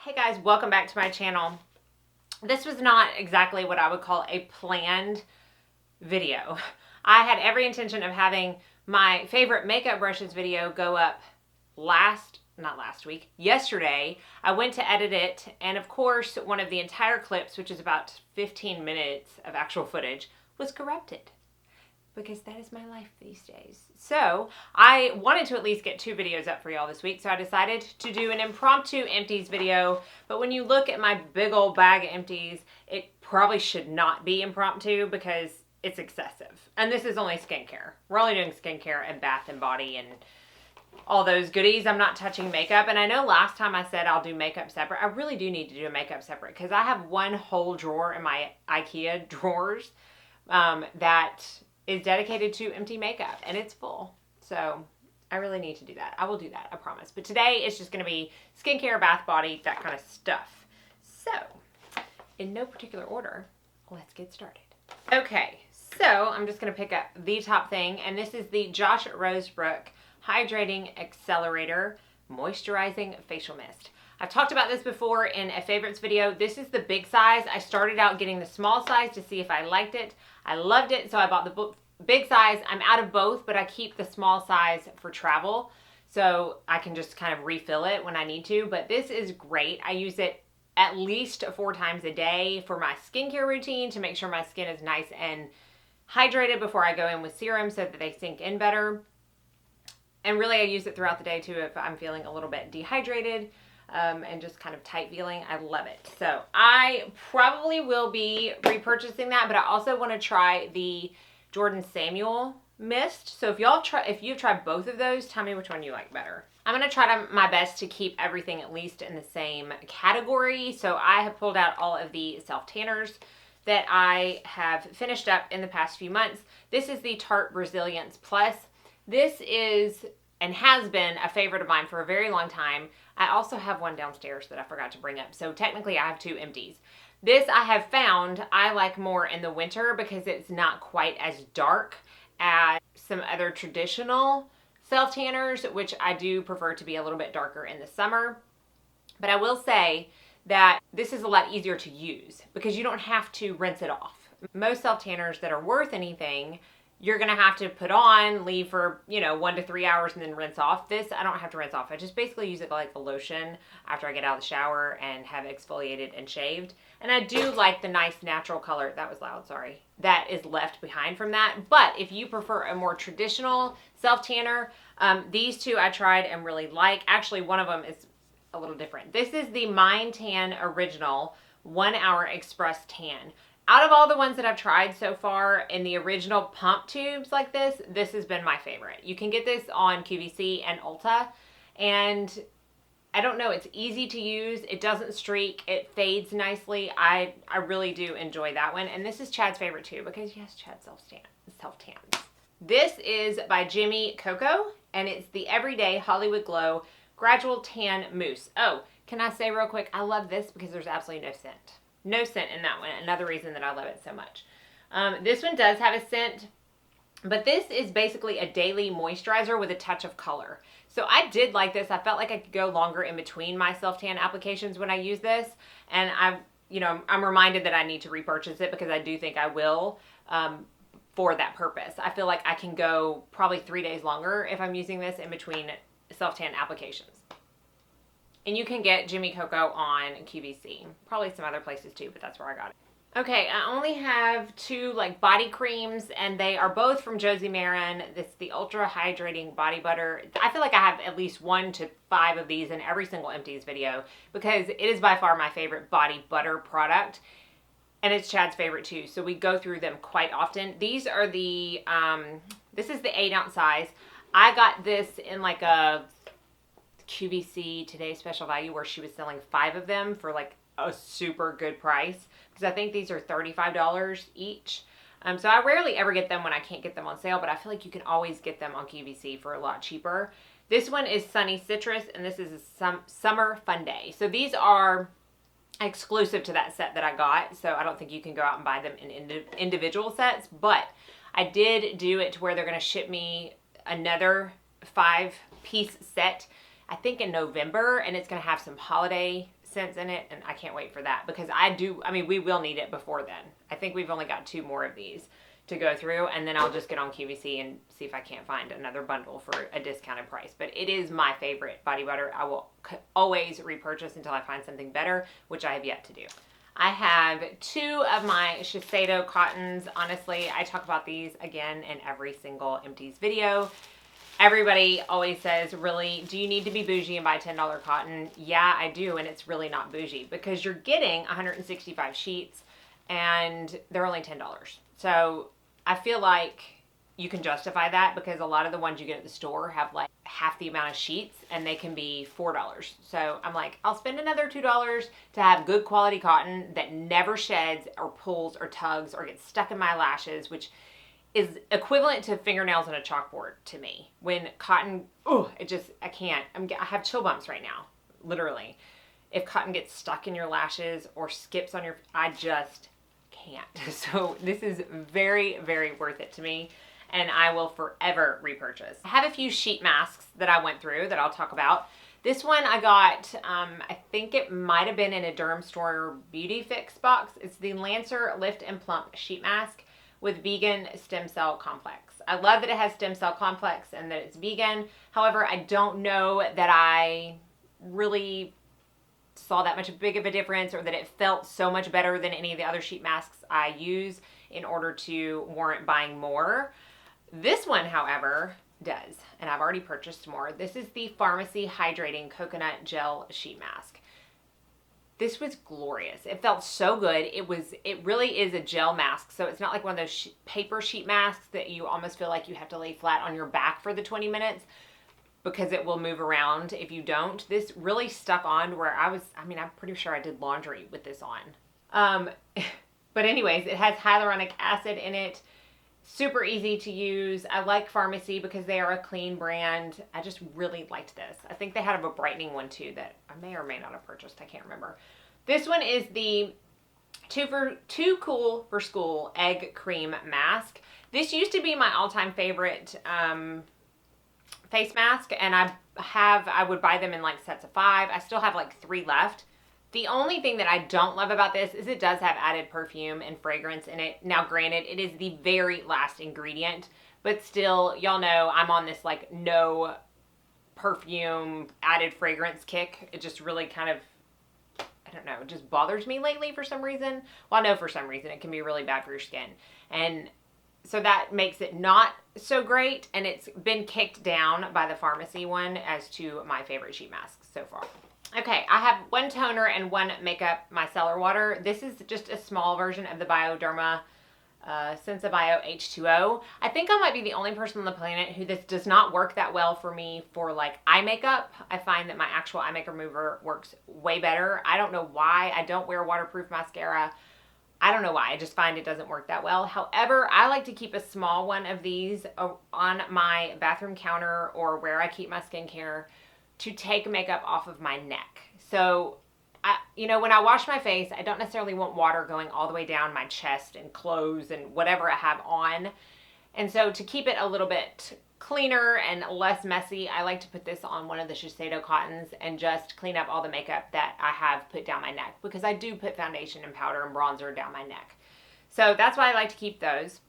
Hey guys, welcome back to my channel. This was not exactly what I would call a planned video. I had every intention of having my favorite makeup brushes video go up yesterday. I went to edit it, and of course, one of the entire clips, which is about 15 minutes of actual footage, was corrupted. Because that is my life these days. So I wanted to at least get 2 videos up for y'all this week, so I decided to do an impromptu empties video. But when you look at my big old bag of empties, it probably should not be impromptu because it's excessive. And this is only skincare. We're only doing skincare and bath and body and all those goodies. I'm not touching makeup. And I know last time I said I'll do makeup separate. I really do need to do makeup separate because I have one whole drawer in my IKEA drawers that is dedicated to empty makeup, and it's full. So I really need to do that. I will do that, I promise. But today it's just going to be skincare, bath, body, that kind of stuff. So in no particular order, let's get started. Okay, so I'm just going to pick up the top thing, and this is the Josh Rosebrook Hydrating Accelerator Moisturizing Facial Mist. I've talked about this before in a favorites video. This is the big size. I started out getting the small size to see if I liked it. I loved it, so I bought the big size. I'm out of both, but I keep the small size for travel, so I can just kind of refill it when I need to. But this is great. I use it at least 4 times a day for my skincare routine to make sure my skin is nice and hydrated before I go in with serum so that they sink in better. And really, I use it throughout the day too if I'm feeling a little bit dehydrated. And just kind of tight feeling. I love it. So I probably will be repurchasing that, but I also want to try the Jordan Samuel mist. So if you've tried both of those, tell me which one you like better. I'm going to try my best to keep everything at least in the same category. So I have pulled out all of the self-tanners that I have finished up in the past few months. This is the Tarte Brazilians Plus. This is and has been a favorite of mine for a very long time. I also have one downstairs that I forgot to bring up. So technically I have 2 empties. This I have found I like more in the winter because it's not quite as dark as some other traditional self-tanners, which I do prefer to be a little bit darker in the summer. But I will say that this is a lot easier to use because you don't have to rinse it off. Most self-tanners that are worth anything, you're going to have to put on, leave for, 1 to 3 hours and then rinse off. This, I don't have to rinse off. I just basically use it like a lotion after I get out of the shower and have exfoliated and shaved. And I do like the nice natural color, that was loud, sorry, that is left behind from that. But if you prefer a more traditional self-tanner, these 2 I tried and really like. Actually, one of them is a little different. This is the Mind Tan Original 1 Hour Express Tan. Out of all the ones that I've tried so far in the original pump tubes like this has been my favorite. You can get this on QVC and Ulta, and I don't know, it's easy to use. It doesn't streak. It fades nicely. I really do enjoy that one. And this is Chad's favorite too because yes, Chad self-tans. This is by Jimmy Coco, and it's the Everyday Hollywood Glow Gradual Tan Mousse. Oh, can I say real quick, I love this because there's absolutely no scent. No scent in that one. Another reason that I love it so much. This one does have a scent, but this is basically a daily moisturizer with a touch of color. So I did like this. I felt like I could go longer in between my self-tan applications when I use this. And I'm reminded that I need to repurchase it because I do think I will for that purpose. I feel like I can go probably 3 days longer if I'm using this in between self-tan applications. And you can get Jimmy Coco on QVC. Probably some other places too, but that's where I got it. Okay, I only have 2 body creams, and they are both from Josie Maran. This is the Ultra Hydrating Body Butter. I feel like I have at least 1 to 5 of these in every single empties video because it is by far my favorite body butter product. And it's Chad's favorite too, so we go through them quite often. These are the, this is the 8-ounce size. I got this in like a QVC Today Special Value where she was selling 5 of them for like a super good price because I think these are $35 each. So I rarely ever get them when I can't get them on sale, but I feel like you can always get them on QVC for a lot cheaper. This one is Sunny Citrus, and this is a Summer Fun Day. So these are exclusive to that set that I got, so I don't think you can go out and buy them in individual sets, but I did do it to where they're going to ship me another 5-piece set I think in November, and it's going to have some holiday scents in it, and I can't wait for that because we will need it before then. I think we've only got 2 more of these to go through, and then I'll just get on QVC and see if I can't find another bundle for a discounted price. But it is my favorite body butter. I will always repurchase until I find something better, which I have yet to do. I have 2 of my Shiseido cottons. Honestly, I talk about these again in every single Empties video. Everybody always says, really, do you need to be bougie and buy $10 cotton? Yeah, I do, and it's really not bougie because you're getting 165 sheets and they're only $10. So I feel like you can justify that because a lot of the ones you get at the store have like half the amount of sheets and they can be $4. So I'm like, I'll spend another $2 to have good quality cotton that never sheds or pulls or tugs or gets stuck in my lashes, which is equivalent to fingernails on a chalkboard to me. When cotton, I can't. I have chill bumps right now, literally. If cotton gets stuck in your lashes or skips on I just can't. So this is very, very worth it to me, and I will forever repurchase. I have a few sheet masks that I went through that I'll talk about. This one I got, I think it might have been in a Derm Store Beauty Fix box. It's the Lancer Lift and Plump Sheet Mask with vegan stem cell complex. I love that it has stem cell complex and that it's vegan. However, I don't know that I really saw that much big of a difference or that it felt so much better than any of the other sheet masks I use in order to warrant buying more. This one, however, does, and I've already purchased more. This is the Pharmacy Hydrating Coconut Gel Sheet Mask. This was glorious. It felt so good. It really is a gel mask. So it's not like one of those paper sheet masks that you almost feel like you have to lay flat on your back for the 20 minutes because it will move around if you don't. This really stuck on where I'm pretty sure I did laundry with this on. But anyways, it has hyaluronic acid in it. Super easy to use. I like Pharmacy because they are a clean brand. I just really liked this. I think they had a brightening one too that I may or may not have purchased. I can't remember. This one is the Too Cool for School Egg Cream Mask. This used to be my all-time favorite face mask, and I would buy them in like sets of 5. I still have like 3 left. The only thing that I don't love about this is it does have added perfume and fragrance in it. Now, granted, it is the very last ingredient, but still, y'all know I'm on this like no perfume added fragrance kick. It just really kind of, I don't know, it just bothers me lately for some reason. Well, I know for some reason it can be really bad for your skin. And so that makes it not so great, and it's been kicked down by the Pharmacy one as to my favorite sheet masks so far. Okay, I have 1 toner and 1 makeup micellar water. This is just a small version of the Bioderma Sensibio H2O. I think I might be the only person on the planet who this does not work that well for me for like eye makeup. I find that my actual eye makeup remover works way better. I don't know why. I don't wear waterproof mascara. I don't know why. I just find it doesn't work that well. However, I like to keep a small one of these on my bathroom counter or where I keep my skincare to take makeup off of my neck. So, when I wash my face, I don't necessarily want water going all the way down my chest and clothes and whatever I have on. And so to keep it a little bit cleaner and less messy, I like to put this on one of the Shiseido cottons and just clean up all the makeup that I have put down my neck, because I do put foundation and powder and bronzer down my neck. So that's why I like to keep those.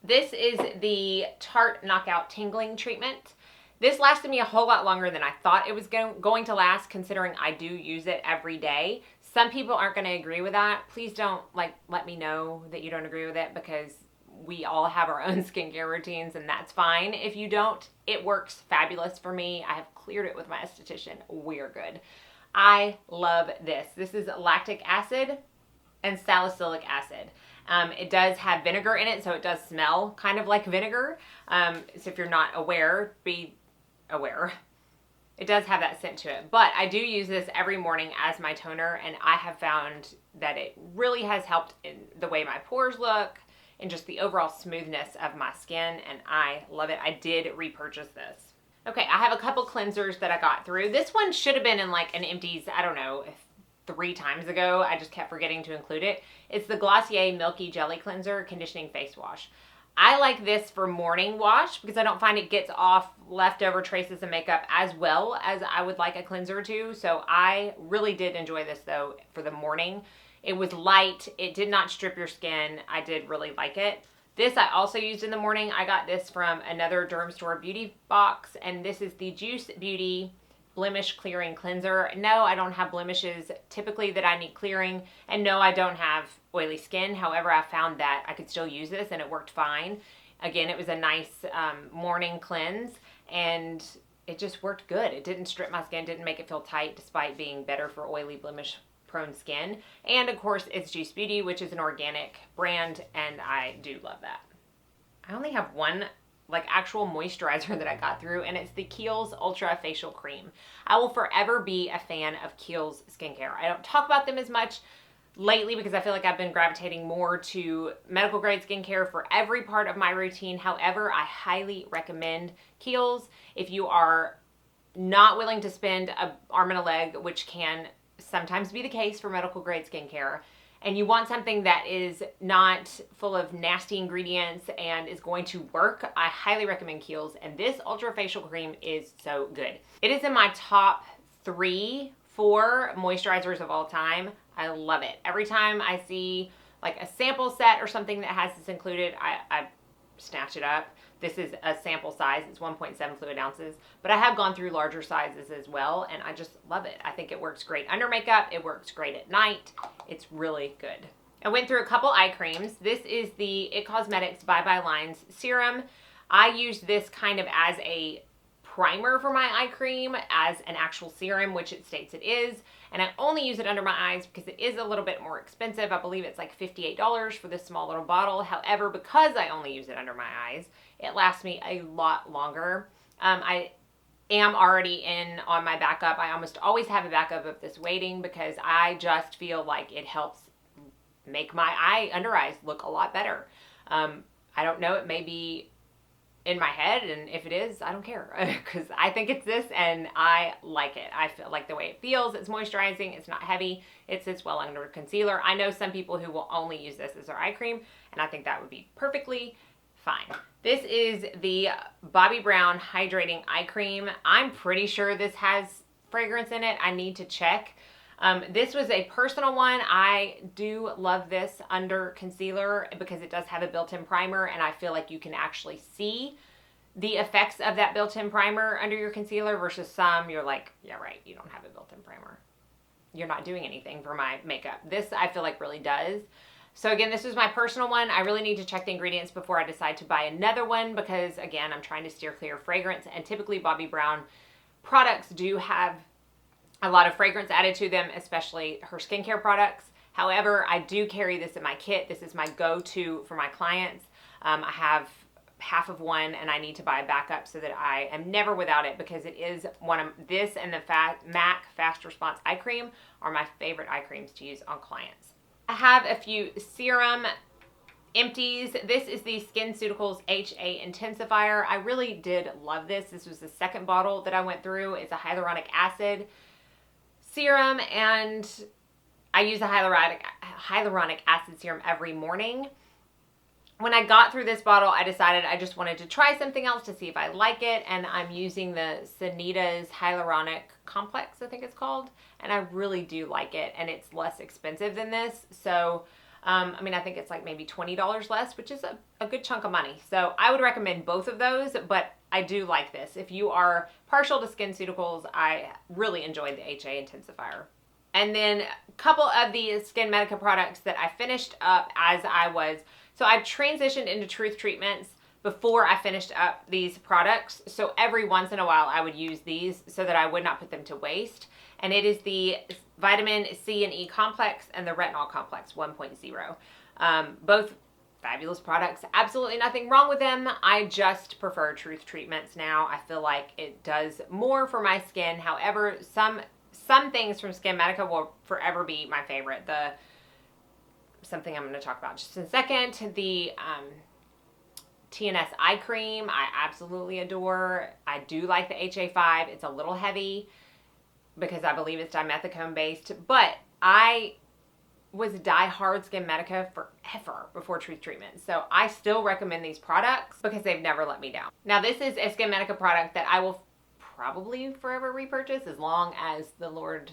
This is the Tarte Knockout Tingling Treatment. This lasted me a whole lot longer than I thought it was going to last, considering I do use it every day. Some people aren't going to agree with that. Please don't let me know that you don't agree with it, because we all have our own skincare routines, and that's fine. If you don't, it works fabulous for me. I have cleared it with my esthetician. We're good. I love this. This is lactic acid and salicylic acid. It does have vinegar in it, so it does smell kind of like vinegar. So if you're not aware, be aware. It does have that scent to it, but I do use this every morning as my toner, and I have found that it really has helped in the way my pores look and just the overall smoothness of my skin, and I love it. I did repurchase this. Okay, I have a couple cleansers that I got through. This one should have been in like an Empties, I don't know, 3 times ago. I just kept forgetting to include it. It's the Glossier Milky Jelly Cleanser Conditioning Face Wash. I like this for morning wash because I don't find it gets off leftover traces of makeup as well as I would like a cleanser to. So I really did enjoy this though for the morning. It was light. It did not strip your skin. I did really like it. This I also used in the morning. I got this from another Derm Store beauty box, and this is the Juice Beauty Blemish Clearing Cleanser. No, I don't have blemishes typically that I need clearing, and no, I don't have oily skin. However, I found that I could still use this and it worked fine. Again, it was a nice morning cleanse, and it just worked good. It didn't strip my skin, didn't make it feel tight, despite being better for oily, blemish prone skin. And of course, it's Juice Beauty, which is an organic brand, and I do love that. I only have one like actual moisturizer that I got through, and it's the Kiehl's Ultra Facial Cream. I will forever be a fan of Kiehl's skincare. I don't talk about them as much lately because I feel like I've been gravitating more to medical grade skincare for every part of my routine. However, I highly recommend Kiehl's if you are not willing to spend an arm and a leg, which can sometimes be the case for medical grade skincare, and you want something that is not full of nasty ingredients and is going to work, I highly recommend Kiehl's, and this Ultra Facial Cream is so good. It is in my top 3, 4 moisturizers of all time. I love it. Every time I see like a sample set or something that has this included, I snatch it up. This is a sample size. It's 1.7 fluid ounces, but I have gone through larger sizes as well, and I just love it. I think it works great under makeup. It works great at night. It's really good. I went through a couple eye creams. This is the It Cosmetics Bye Bye Lines Serum. I use this kind of as a primer for my eye cream, as an actual serum, which it states it is. And I only use it under my eyes because it is a little bit more expensive. I believe it's like $58 for this small little bottle. However, because I only use it under my eyes, it lasts me a lot longer. I am already in on my backup. I almost always have a backup of this waiting because I just feel like it helps make my under eyes look a lot better. I don't know, it may be in my head, and if it is, I don't care because I think it's this and I like it. I feel like the way it feels, it's moisturizing, it's not heavy, it sits well under concealer. I know some people who will only use this as their eye cream, and I think that would be perfectly fine. This is the Bobbi Brown Hydrating Eye Cream. I'm pretty sure this has fragrance in it. I need to check. This was a personal one. I do love this under concealer because it does have a built-in primer, and I feel like you can actually see the effects of that built-in primer under your concealer versus some you're like, yeah, right, you don't have a built-in primer. You're not doing anything for my makeup. This I feel like really does. So again, this is my personal one. I really need to check the ingredients before I decide to buy another one because again, I'm trying to steer clear of fragrance, and typically Bobbi Brown products do have a lot of fragrance added to them, especially her skincare products. However, I do carry this in my kit. This is my go-to for my clients. I have half of one and I need to buy a backup so that I am never without it because it is one of this and the MAC Fast Response Eye Cream are my favorite eye creams to use on clients. I have a few serum Empties. This is the SkinCeuticals HA Intensifier. I really did love this. This was the second bottle that I went through. It's a hyaluronic acid serum, and I use a hyaluronic acid serum every morning. When I got through this bottle, I decided I just wanted to try something else to see if I like it, and I'm using the Sanita's Hyaluronic Complex, I think it's called, and I really do like it, and it's less expensive than this. So I mean, I think it's like maybe $20 less, which is a good chunk of money. So I would recommend both of those, but I do like this. If you are partial to SkinCeuticals, I really enjoyed the HA Intensifier. And then a couple of the SkinMedica products that I finished up as I was, so I transitioned into Truth treatments before I finished up these products. So every once in a while I would use these so that I would not put them to waste. And it is the Vitamin C and E Complex and the Retinol Complex 1.0. Both fabulous products. Absolutely nothing wrong with them. I just prefer Truth treatments now. I feel like it does more for my skin. However, some things from SkinMedica will forever be my favorite. Something I'm going to talk about just in a second. The TNS eye cream, I absolutely adore. I do like the HA5. It's a little heavy because I believe it's dimethicone based, but I was die-hard SkinMedica forever before Truth Treatment. So I still recommend these products because they've never let me down. Now this is a SkinMedica product that I will probably forever repurchase as long as the Lord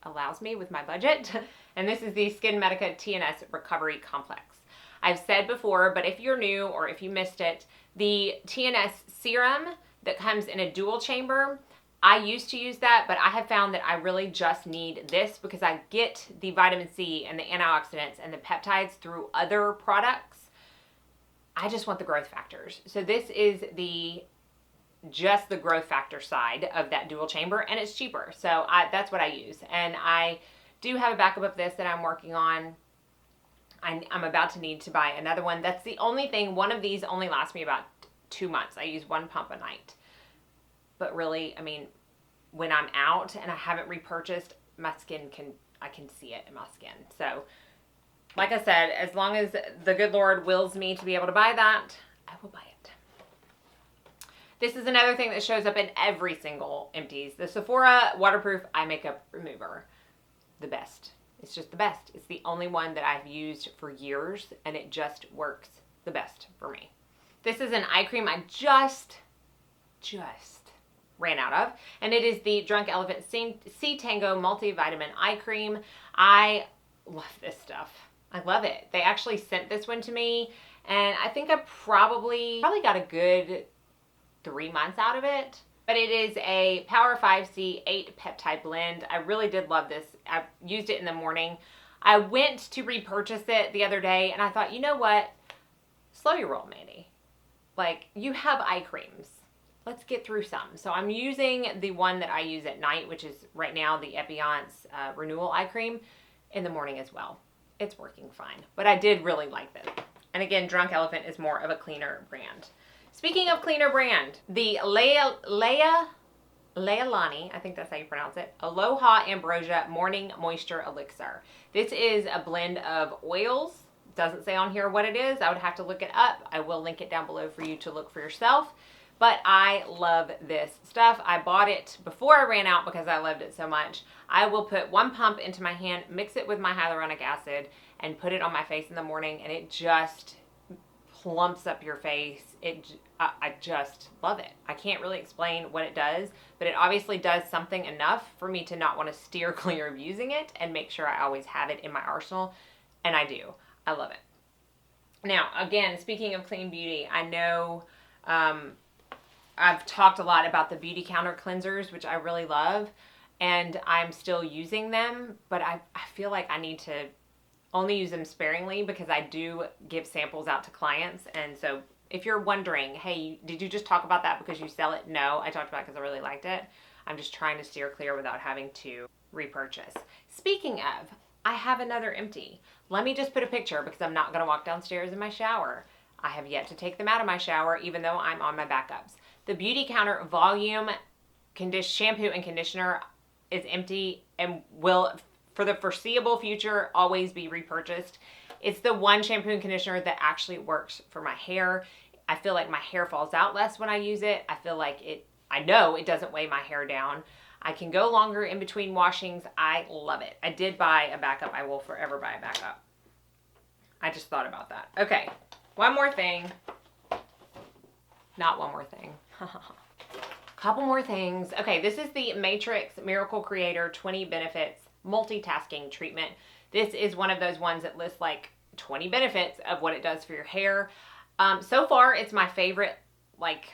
allows me with my budget. And this is the SkinMedica TNS Recovery Complex. I've said before, but if you're new or if you missed it, the TNS serum that comes in a dual chamber, I used to use that, but I have found that I really just need this because I get the vitamin C and the antioxidants and the peptides through other products. I just want the growth factors. So this is just the growth factor side of that dual chamber, and it's cheaper. So that's what I use. And I do have a backup of this that I'm working on. I'm about to need to buy another one. That's the only thing. One of these only lasts me about 2 months. I use 1 pump a night. But really, I mean, when I'm out and I haven't repurchased, my skin I can see it in my skin. So, like I said, as long as the good Lord wills me to be able to buy that, I will buy it. This is another thing that shows up in every single Empties. The Sephora Waterproof Eye Makeup Remover. The best. It's just the best. It's the only one that I've used for years, and it just works the best for me. This is an eye cream I just ran out of, and it is the Drunk Elephant C Tango Multivitamin Eye Cream. I love this stuff. I love it. They actually sent this one to me, and I think I probably got a good 3 months out of it. But it is a Power 5C 8 peptide blend. I really did love this. I used it in the morning. I went to repurchase it the other day, and I thought, you know what? Slow your roll, Mandy. Like, you have eye creams. Let's get through some. So I'm using the one that I use at night, which is right now the Ebates Renewal Eye Cream, in the morning as well. It's working fine. But I did really like this. And again, Drunk Elephant is more of a cleaner brand. Speaking of cleaner brand, the Leilani, I think that's how you pronounce it, Aloha Ambrosia Morning Moisture Elixir. This is a blend of oils. Doesn't say on here what it is. I would have to look it up. I will link it down below for you to look for yourself. But I love this stuff. I bought it before I ran out because I loved it so much. I will put 1 pump into my hand, mix it with my hyaluronic acid, and put it on my face in the morning, and it just plumps up your face. I just love it. I can't really explain what it does, but it obviously does something enough for me to not want to steer clear of using it and make sure I always have it in my arsenal, and I do. I love it. Now, again, speaking of clean beauty, I know I've talked a lot about the Beautycounter cleansers, which I really love, and I'm still using them, but I feel like I need to only use them sparingly because I do give samples out to clients. And so if you're wondering, hey, did you just talk about that because you sell it? No, I talked about it because I really liked it. I'm just trying to steer clear without having to repurchase. Speaking of, I have another empty. Let me just put a picture because I'm not going to walk downstairs in my shower. I have yet to take them out of my shower even though I'm on my backups. The Beautycounter Volume Shampoo and Conditioner is empty and will, for the foreseeable future, always be repurchased. It's the one shampoo and conditioner that actually works for my hair. I feel like my hair falls out less when I use it. I feel like I know it doesn't weigh my hair down. I can go longer in between washings. I love it. I did buy a backup. I will forever buy a backup. I just thought about that. Okay, one more thing. Not one more thing. Couple more things. Okay, this is the Matrix Miracle Creator 20 Benefits Multitasking Treatment. This is one of those ones that lists like 20 benefits of what it does for your hair. So far, it's my favorite like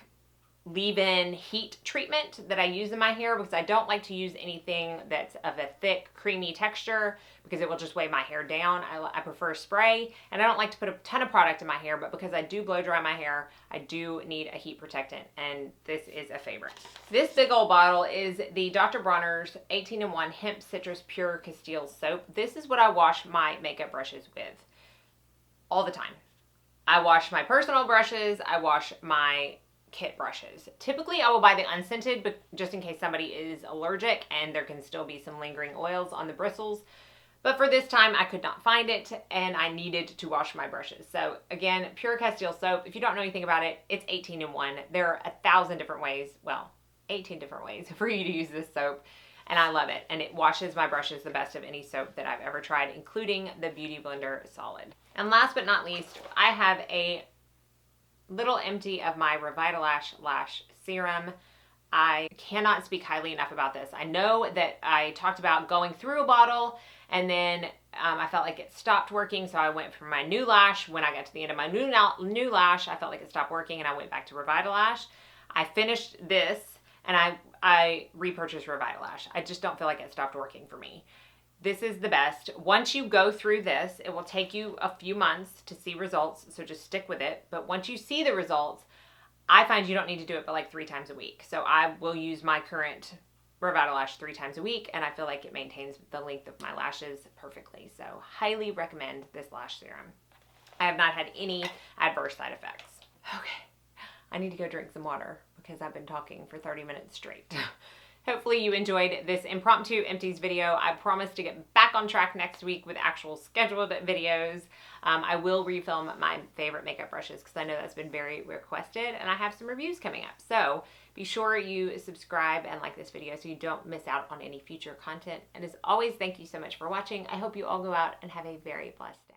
leave-in heat treatment that I use in my hair because I don't like to use anything that's of a thick, creamy texture because it will just weigh my hair down. I prefer spray, and I don't like to put a ton of product in my hair, but because I do blow dry my hair, I do need a heat protectant, and this is a favorite. This big old bottle is the Dr. Bronner's 18-in-1 Hemp Citrus Pure Castile Soap. This is what I wash my makeup brushes with all the time. I wash my personal brushes, I wash my kit brushes. Typically I will buy the unscented, but just in case somebody is allergic and there can still be some lingering oils on the bristles. But for this time I could not find it and I needed to wash my brushes. So again, Pure Castile Soap. If you don't know anything about it, it's 18-in-1. There are 1,000 different ways, well, 18 different ways for you to use this soap. and I love it. And it washes my brushes the best of any soap that I've ever tried, including the Beauty Blender Solid. And last but not least, I have a little empty of my Revitalash Lash Serum. I cannot speak highly enough about this. I know that I talked about going through a bottle and then I felt like it stopped working, so I went for my new lash. When I got to the end of my new lash, I felt like it stopped working and I went back to Revitalash. I finished this and I repurchased Revitalash. I just don't feel like it stopped working for me. This is the best. Once you go through this, it will take you a few months to see results, so just stick with it. But once you see the results, I find you don't need to do it but like 3 times a week. So I will use my current Revitalash 3 times a week, and I feel like it maintains the length of my lashes perfectly. So highly recommend this lash serum. I have not had any adverse side effects. Okay, I need to go drink some water because I've been talking for 30 minutes straight. Hopefully you enjoyed this impromptu empties video. I promise to get back on track next week with actual scheduled videos. I will refilm my favorite makeup brushes because I know that's been very requested, and I have some reviews coming up. So be sure you subscribe and like this video so you don't miss out on any future content. And as always, thank you so much for watching. I hope you all go out and have a very blessed day.